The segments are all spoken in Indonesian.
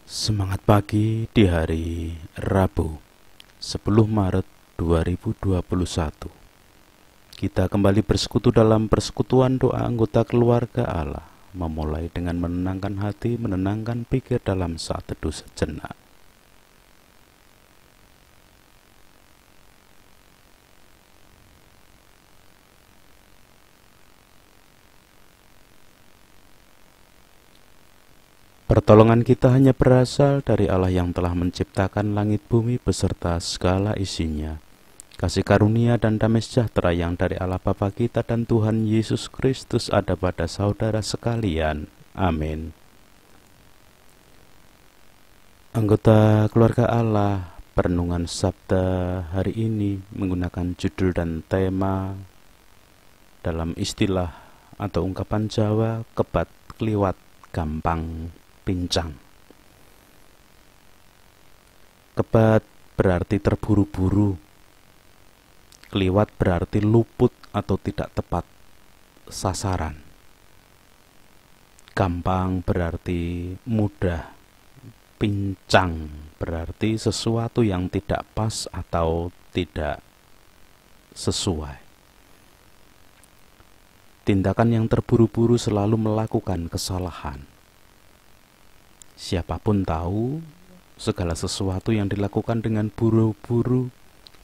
Semangat pagi di hari Rabu 10 Maret 2021. Kita kembali bersekutu dalam persekutuan doa anggota keluarga Allah, memulai dengan menenangkan hati, menenangkan pikir dalam saat teduh sejenak. Pertolongan kita hanya berasal dari Allah yang telah menciptakan langit bumi beserta segala isinya. Kasih karunia dan damai sejahtera yang dari Allah Bapa kita dan Tuhan Yesus Kristus ada pada saudara sekalian. Amin. Anggota keluarga Allah, perenungan Sabda hari ini menggunakan judul dan tema dalam istilah atau ungkapan Jawa, kebat kliwat gampang pincang. Kebat berarti terburu-buru, kliwat berarti luput atau tidak tepat sasaran, gampang berarti mudah, pincang berarti sesuatu yang tidak pas atau tidak sesuai. Tindakan yang terburu-buru selalu melakukan kesalahan. Siapapun tahu, segala sesuatu yang dilakukan dengan buru-buru,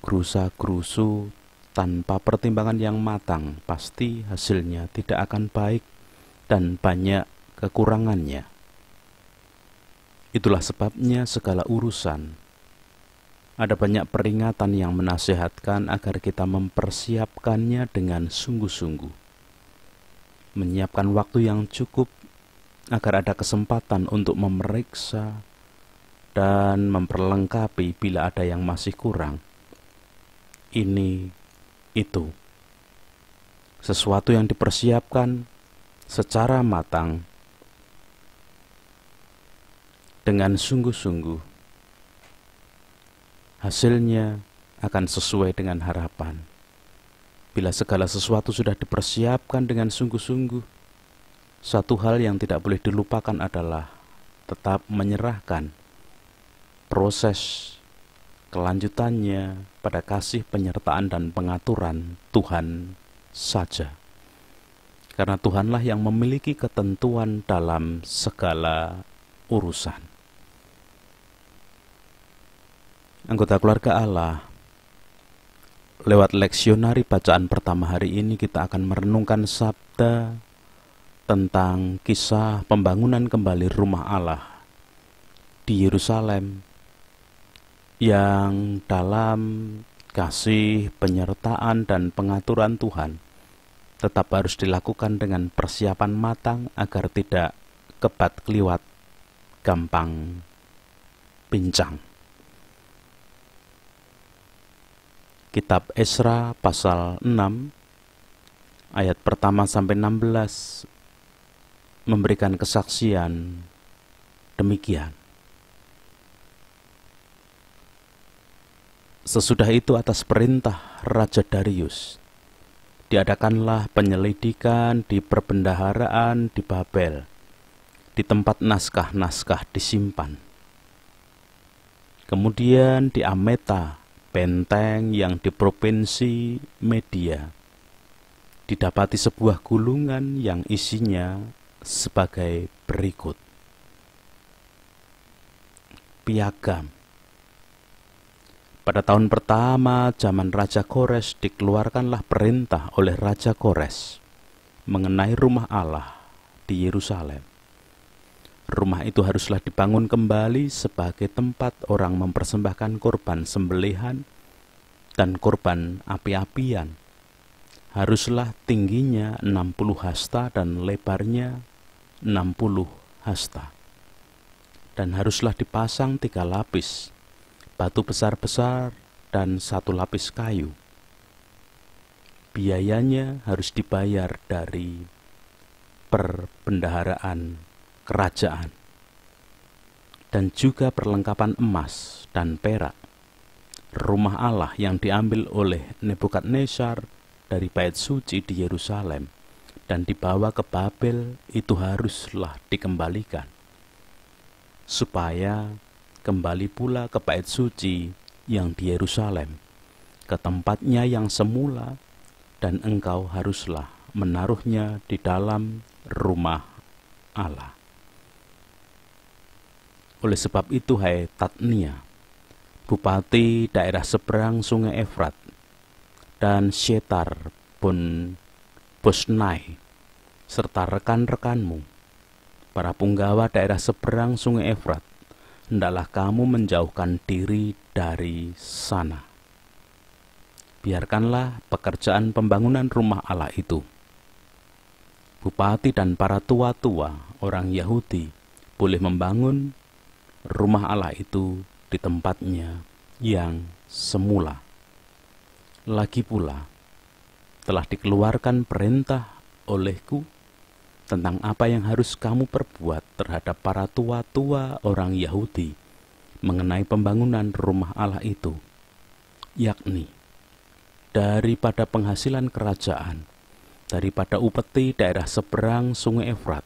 gerusa-gerusu, tanpa pertimbangan yang matang, pasti hasilnya tidak akan baik dan banyak kekurangannya. Itulah sebabnya segala urusan, ada banyak peringatan yang menasihatkan agar kita mempersiapkannya dengan sungguh-sungguh. Menyiapkan waktu yang cukup agar ada kesempatan untuk memeriksa dan memperlengkapi bila ada yang masih kurang. Ini, itu. Sesuatu yang dipersiapkan secara matang, dengan sungguh-sungguh, hasilnya akan sesuai dengan harapan. Bila segala sesuatu sudah dipersiapkan dengan sungguh-sungguh, satu hal yang tidak boleh dilupakan adalah tetap menyerahkan proses kelanjutannya pada kasih penyertaan dan pengaturan Tuhan saja. Karena Tuhanlah yang memiliki ketentuan dalam segala urusan. Anggota keluarga Allah, lewat leksionari bacaan pertama hari ini kita akan merenungkan sabda tentang kisah pembangunan kembali rumah Allah di Yerusalem yang dalam kasih penyertaan dan pengaturan Tuhan tetap harus dilakukan dengan persiapan matang agar tidak kebat kliwat gampang pincang. Kitab Esra pasal 6 ayat pertama sampai 16 memberikan kesaksian demikian. Sesudah itu atas perintah Raja Darius, diadakanlah penyelidikan di perbendaharaan di Babel, di tempat naskah-naskah disimpan. Kemudian di Ameta, benteng yang di provinsi Media, didapati sebuah gulungan yang isinya sebagai berikut. Piagam. Pada tahun pertama zaman Raja Kores dikeluarkanlah perintah oleh Raja Kores mengenai rumah Allah di Yerusalem. Rumah itu haruslah dibangun kembali sebagai tempat orang mempersembahkan korban sembelihan dan korban api-apian. Haruslah tingginya 60 hasta dan lebarnya 60 hasta. Dan haruslah dipasang 3 lapis, batu besar-besar dan 1 lapis kayu. Biayanya harus dibayar dari perbendaharaan kerajaan. Dan juga perlengkapan emas dan perak. Rumah Allah yang diambil oleh Nebukadnezar dari bait suci di Yerusalem dan dibawa ke Babel itu haruslah dikembalikan. supaya kembali pula ke bait suci yang di Yerusalem, ke tempatnya yang semula, dan engkau haruslah menaruhnya di dalam rumah Allah. Oleh sebab itu, hai Tatnia, bupati daerah seberang sungai Efrat, dan Shetar pun Bosnai, serta rekan-rekanmu, para punggawa daerah seberang sungai Efrat, hendaklah kamu menjauhkan diri dari sana. Biarkanlah pekerjaan pembangunan rumah Allah itu. Bupati dan para tua-tua orang Yahudi boleh membangun rumah Allah itu di tempatnya yang semula. Lagi pula, telah dikeluarkan perintah olehku tentang apa yang harus kamu perbuat terhadap para tua-tua orang Yahudi mengenai pembangunan rumah Allah itu, yakni daripada penghasilan kerajaan, daripada upeti daerah seberang sungai Efrat,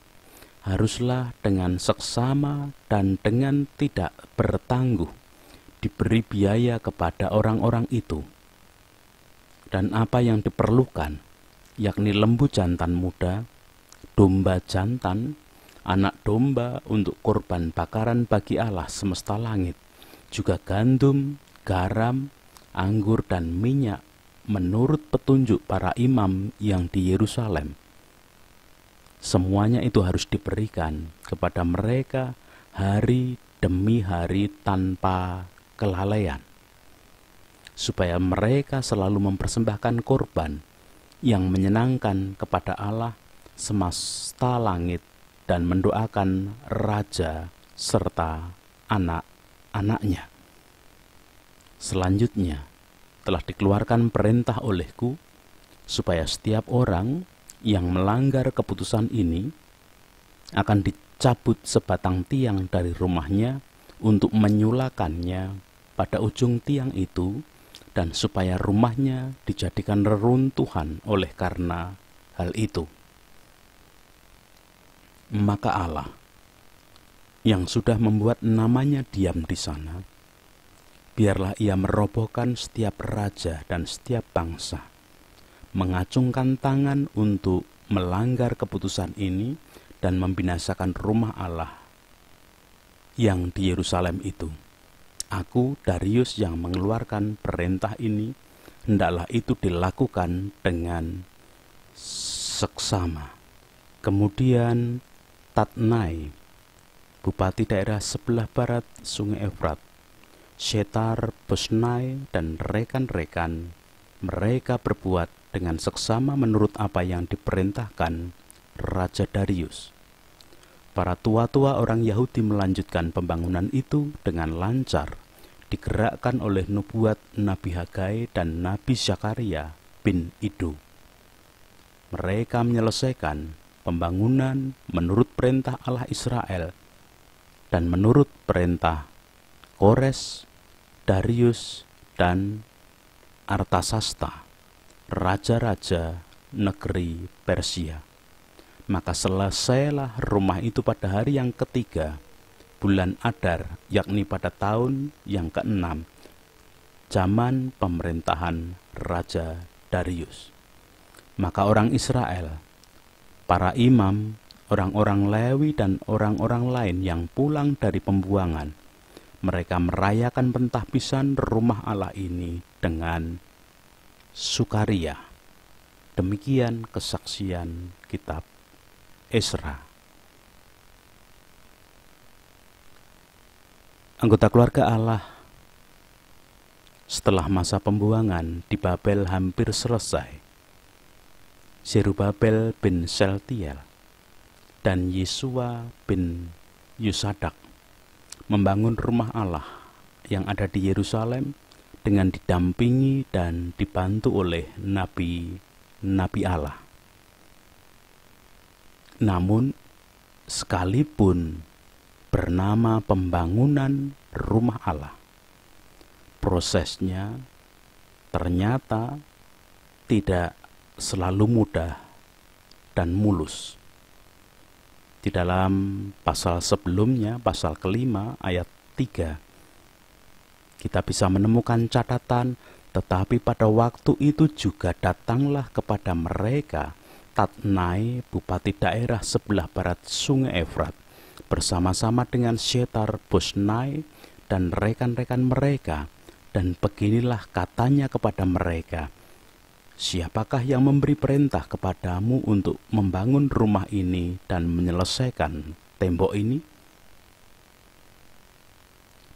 haruslah dengan seksama dan dengan tidak bertangguh diberi biaya kepada orang-orang itu. Dan apa yang diperlukan, yakni lembu jantan muda, domba jantan, anak domba untuk korban bakaran bagi Allah semesta langit, juga gandum, garam, anggur, dan minyak, menurut petunjuk para imam yang di Yerusalem. Semuanya itu harus diberikan kepada mereka hari demi hari tanpa kelalaian, supaya mereka selalu mempersembahkan korban yang menyenangkan kepada Allah semesta langit dan mendoakan raja serta anak-anaknya. Selanjutnya, telah dikeluarkan perintah olehku supaya setiap orang yang melanggar keputusan ini akan dicabut sebatang tiang dari rumahnya untuk menyulakannya pada ujung tiang itu, dan supaya rumahnya dijadikan reruntuhan oleh karena hal itu. Maka Allah yang sudah membuat namanya diam di sana, biarlah ia merobohkan setiap raja dan setiap bangsa, mengacungkan tangan untuk melanggar keputusan ini dan membinasakan rumah Allah yang di Yerusalem itu. Aku, Darius, yang mengeluarkan perintah ini, hendaklah itu dilakukan dengan seksama. Kemudian Tatnai, bupati daerah sebelah barat sungai Efrat, Shetar, Bosnai, dan rekan-rekan, mereka berbuat dengan seksama menurut apa yang diperintahkan Raja Darius. Para tua-tua orang Yahudi melanjutkan pembangunan itu dengan lancar, digerakkan oleh nubuat Nabi Hagai dan Nabi Zakaria bin Ido. Mereka menyelesaikan pembangunan menurut perintah Allah Israel dan menurut perintah Kores, Darius, dan Artasasta, raja-raja negeri Persia. Maka selesailah rumah itu pada hari yang ketiga, bulan Adar, yakni pada tahun yang ke-6, zaman pemerintahan Raja Darius. Maka orang Israel, para imam, orang-orang Lewi, dan orang-orang lain yang pulang dari pembuangan, mereka merayakan pentahbisan rumah Allah ini dengan sukaria. Demikian kesaksian kitab Esra. Anggota keluarga Allah setelah masa pembuangan di Babel hampir selesai, Zerubabel bin Seltiel dan Yesua bin Yosadak membangun rumah Allah yang ada di Yerusalem dengan didampingi dan dibantu oleh nabi-nabi Allah. Namun, sekalipun bernama pembangunan rumah Allah, prosesnya ternyata tidak selalu mudah dan mulus. Di dalam pasal sebelumnya, pasal kelima ayat 3, kita bisa menemukan catatan, tetapi pada waktu itu juga datanglah kepada mereka Tatnai, bupati daerah sebelah barat sungai Efrat, bersama-sama dengan Syetar-Bosnai dan rekan-rekan mereka, dan beginilah katanya kepada mereka, siapakah yang memberi perintah kepadamu untuk membangun rumah ini dan menyelesaikan tembok ini?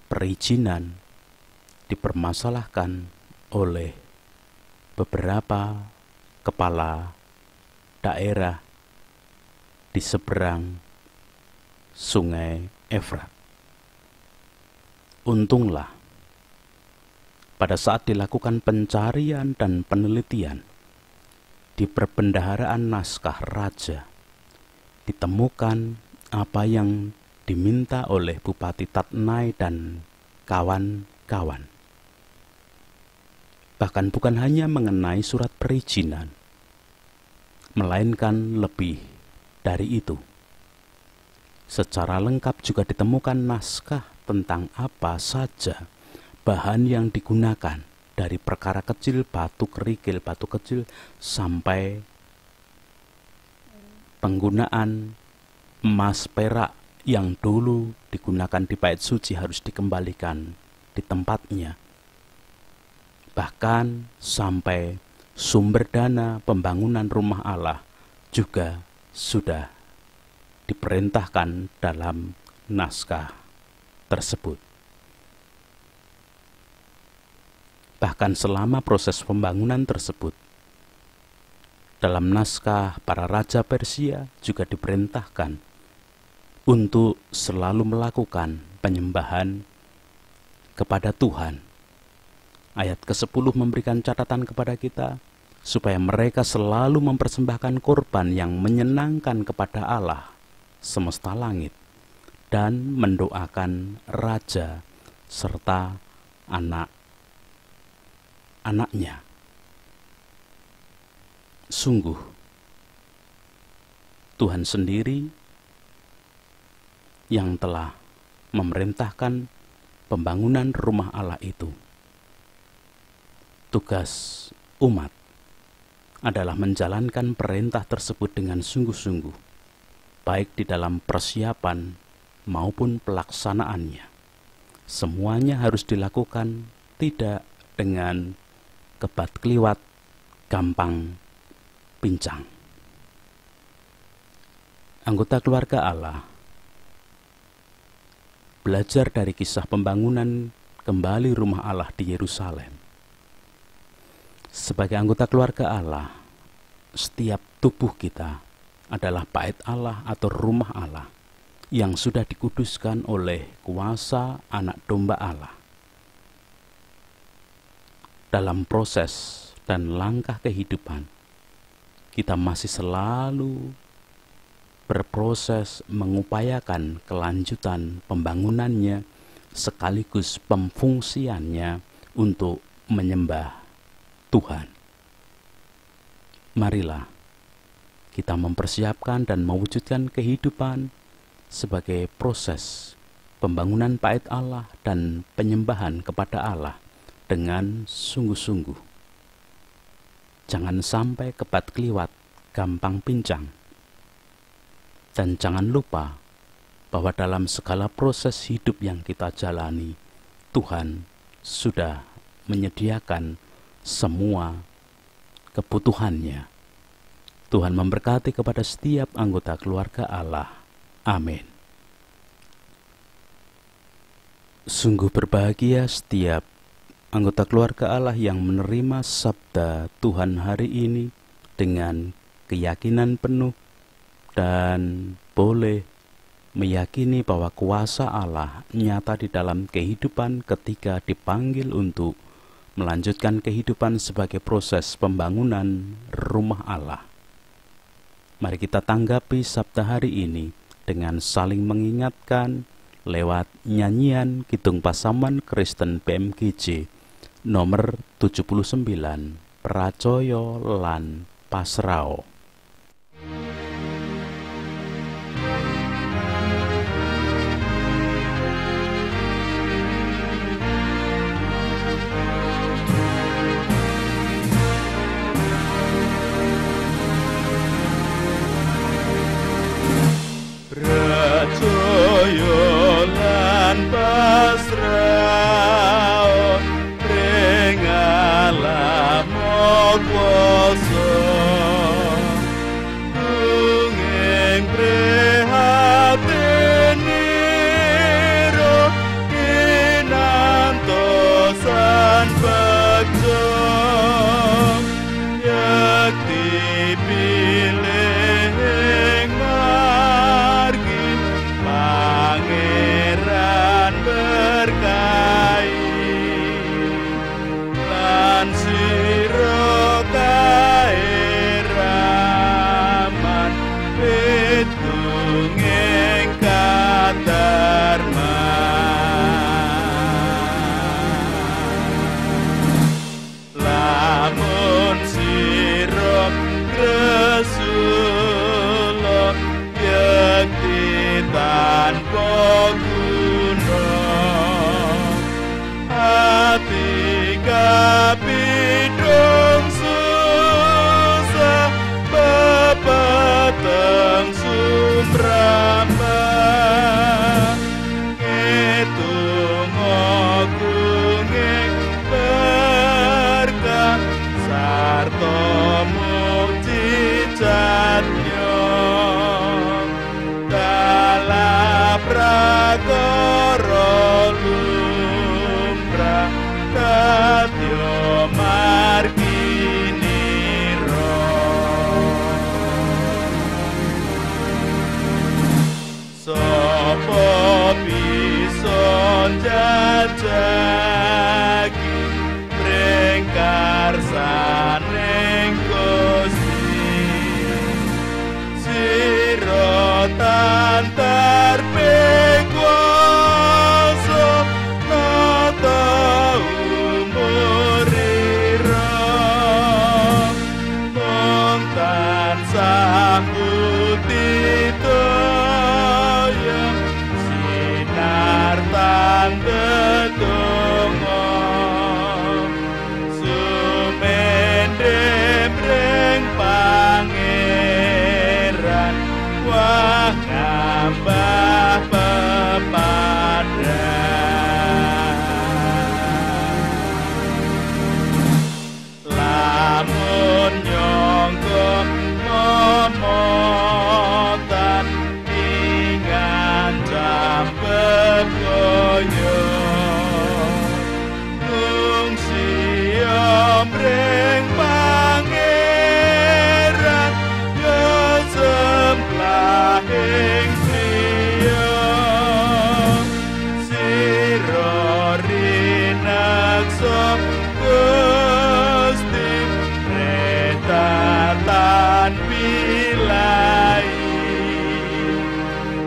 Perizinan dipermasalahkan oleh beberapa kepala daerah di seberang sungai Efrat. Untunglah pada saat dilakukan pencarian dan penelitian di perbendaharaan naskah raja, ditemukan apa yang diminta oleh Bupati Tatnai dan kawan-kawan. Bahkan bukan hanya mengenai surat perizinan, melainkan lebih dari itu. Secara lengkap juga ditemukan naskah tentang apa saja bahan yang digunakan, dari perkara kecil, batu kerikil, batu kecil, sampai penggunaan emas perak yang dulu digunakan di bait suci harus dikembalikan di tempatnya. Bahkan sampai sumber dana pembangunan rumah Allah juga sudah diperintahkan dalam naskah tersebut. Bahkan selama proses pembangunan tersebut, dalam naskah para raja Persia juga diperintahkan untuk selalu melakukan penyembahan kepada Tuhan. Ayat ke-10 memberikan catatan kepada kita, supaya mereka selalu mempersembahkan korban yang menyenangkan kepada Allah semesta langit, dan mendoakan raja serta anak-anaknya. Sungguh, Tuhan sendiri yang telah memerintahkan pembangunan rumah Allah itu. Tugas umat adalah menjalankan perintah tersebut dengan sungguh-sungguh, baik di dalam persiapan maupun pelaksanaannya. Semuanya harus dilakukan tidak dengan kebat keliwat, gampang pincang. Anggota keluarga Allah belajar dari kisah pembangunan kembali rumah Allah di Yerusalem. Sebagai anggota keluarga Allah, setiap tubuh kita adalah bait Allah atau rumah Allah yang sudah dikuduskan oleh kuasa Anak Domba Allah. Dalam proses dan langkah kehidupan, kita masih selalu berproses mengupayakan kelanjutan pembangunannya sekaligus pemfungsiannya untuk menyembah Tuhan. Marilah kita mempersiapkan dan mewujudkan kehidupan sebagai proses pembangunan bait Allah dan penyembahan kepada Allah dengan sungguh-sungguh. Jangan sampai kebat keliwat, gampang pincang. Dan jangan lupa bahwa dalam segala proses hidup yang kita jalani, Tuhan sudah menyediakan semua kebutuhannya. Tuhan memberkati kepada setiap anggota keluarga Allah. Amin. Sungguh berbahagia setiap anggota keluarga Allah yang menerima sabda Tuhan hari ini dengan keyakinan penuh dan boleh meyakini bahwa kuasa Allah nyata di dalam kehidupan ketika dipanggil untuk melanjutkan kehidupan sebagai proses pembangunan rumah Allah. Mari kita tanggapi sabda hari ini dengan saling mengingatkan lewat nyanyian Kidung Pasaman Kristen BMGJ nomor 79, Pracoyo lan Pasrao. kuasa ing prihatiniro kinantosan bekto yakti pilih margi pangeran berkahi lan sira kairaman pitunging kadarman lamun sira gresula yakti tanpa guna hati kapidung susah bepeteng sumrambah ngitung agunging berkah sarta mukjizatnya dalam prakara lumrah kadya marginiro sapa bisa njajaki pringkarsaning Gusti sira tantar kuasa nata umurira mung tansah budidaya sinar tandedonga sumende mring pangeran wah ngambah pepadhan lamun nyangka momotan ingan campet koyo ngungsi mring pangeran yo semplahing priya sira rinaksa Gusti retatan pilai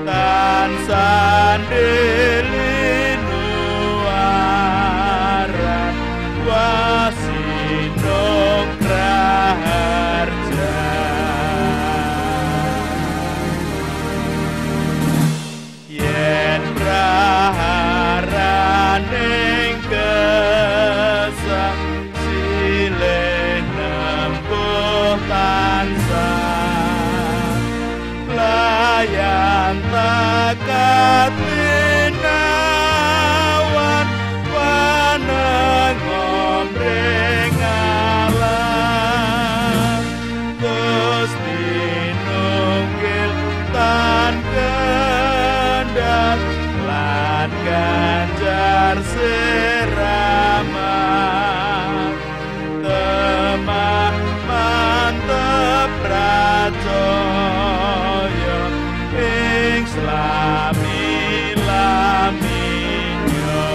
tansah dilinuaran wasinong praharja yen praharaning kesah silih nempuh tansah layan takat winawan waneng omring alam Gusti nunggil tan kendal lan ganjar siraman temah mantep pracaya ing slami-laminya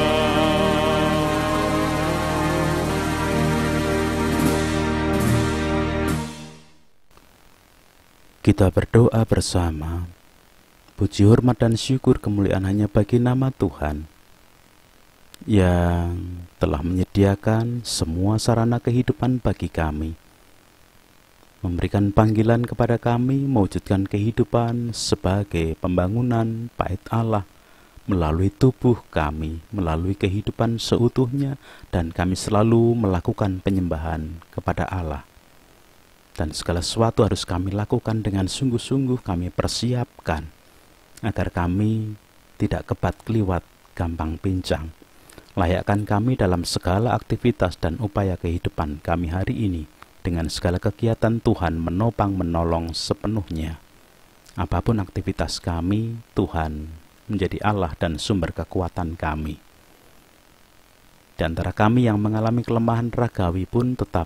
Kita berdoa bersama. Puji, hormat, dan syukur kemuliaan hanya bagi nama Tuhan yang telah menyediakan semua sarana kehidupan bagi kami, memberikan panggilan kepada kami mewujudkan kehidupan sebagai pembangunan bait Allah melalui tubuh kami, melalui kehidupan seutuhnya, dan kami selalu melakukan penyembahan kepada Allah. Dan segala sesuatu harus kami lakukan dengan sungguh-sungguh, kami persiapkan agar kami tidak kebat keliwat, gampang pincang. Layakkan kami dalam segala aktivitas dan upaya kehidupan kami hari ini, dengan segala kegiatan Tuhan menopang menolong sepenuhnya. Apapun aktivitas kami, Tuhan menjadi Allah dan sumber kekuatan kami. Di antara kami yang mengalami kelemahan ragawi pun tetap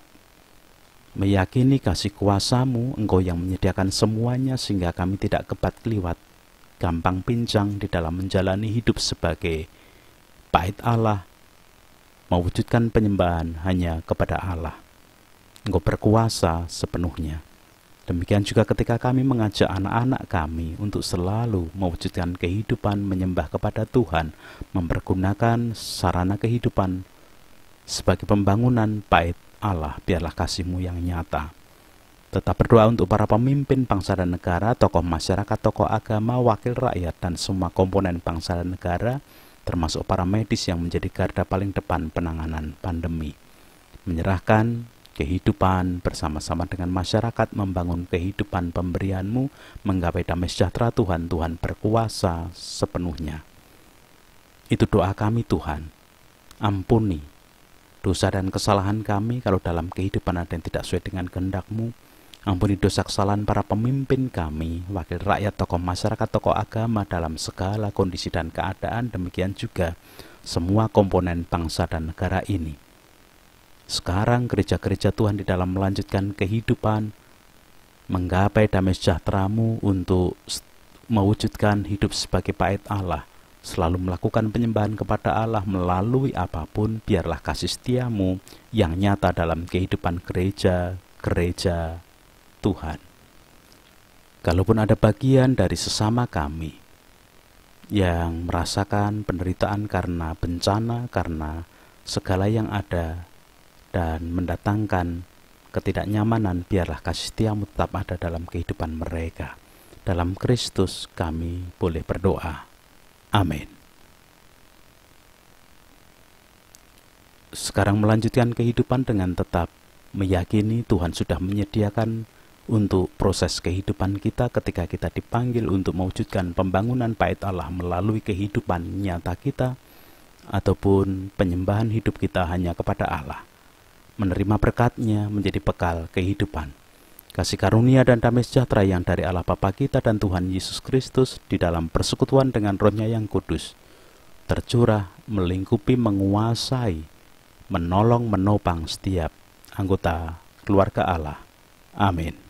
meyakini kasih kuasa-Mu, Engkau yang menyediakan semuanya sehingga kami tidak kebat keliwat, gampang pincang di dalam menjalani hidup sebagai bait Allah, mewujudkan penyembahan hanya kepada Allah. Engkau berkuasa sepenuhnya. Demikian juga ketika kami mengajak anak-anak kami untuk selalu mewujudkan kehidupan menyembah kepada Tuhan, mempergunakan sarana kehidupan sebagai pembangunan bait Allah, biarlah kasih-Mu yang nyata. Tetap berdoa untuk para pemimpin bangsa dan negara, tokoh masyarakat, tokoh agama, wakil rakyat, dan semua komponen bangsa dan negara, termasuk para medis yang menjadi garda paling depan penanganan pandemi. Menyerahkan kehidupan bersama-sama dengan masyarakat, membangun kehidupan pemberian-Mu, menggapai damai sejahtera Tuhan. Tuhan berkuasa sepenuhnya. Itu doa kami Tuhan. Ampuni dosa dan kesalahan kami kalau dalam kehidupan ada yang tidak sesuai dengan kehendak-Mu. Ampuni dosa kesalahan para pemimpin kami, wakil rakyat, tokoh masyarakat, tokoh agama dalam segala kondisi dan keadaan. Demikian juga semua komponen bangsa dan negara ini. Sekarang gereja-gereja Tuhan di dalam melanjutkan kehidupan, menggapai damai sejahtera-Mu untuk mewujudkan hidup sebagai bait Allah, selalu melakukan penyembahan kepada Allah melalui apapun. Biarlah kasih setia-Mu yang nyata dalam kehidupan gereja Tuhan. Kalaupun ada bagian dari sesama kami yang merasakan penderitaan karena bencana, karena segala yang ada dan mendatangkan ketidaknyamanan, biarlah kasih setia-Mu tetap ada dalam kehidupan mereka. Dalam Kristus kami boleh berdoa. Amin. Sekarang melanjutkan kehidupan dengan tetap meyakini Tuhan sudah menyediakan untuk proses kehidupan kita ketika kita dipanggil untuk mewujudkan pembangunan bait Allah melalui kehidupan nyata kita ataupun penyembahan hidup kita hanya kepada Allah. Menerima berkat-Nya menjadi bekal kehidupan. Kasih karunia dan damai sejahtera yang dari Allah Bapa kita dan Tuhan Yesus Kristus di dalam persekutuan dengan Roh-Nya yang kudus tercurah, melingkupi, menguasai, menolong, menopang setiap anggota keluarga Allah. Amin.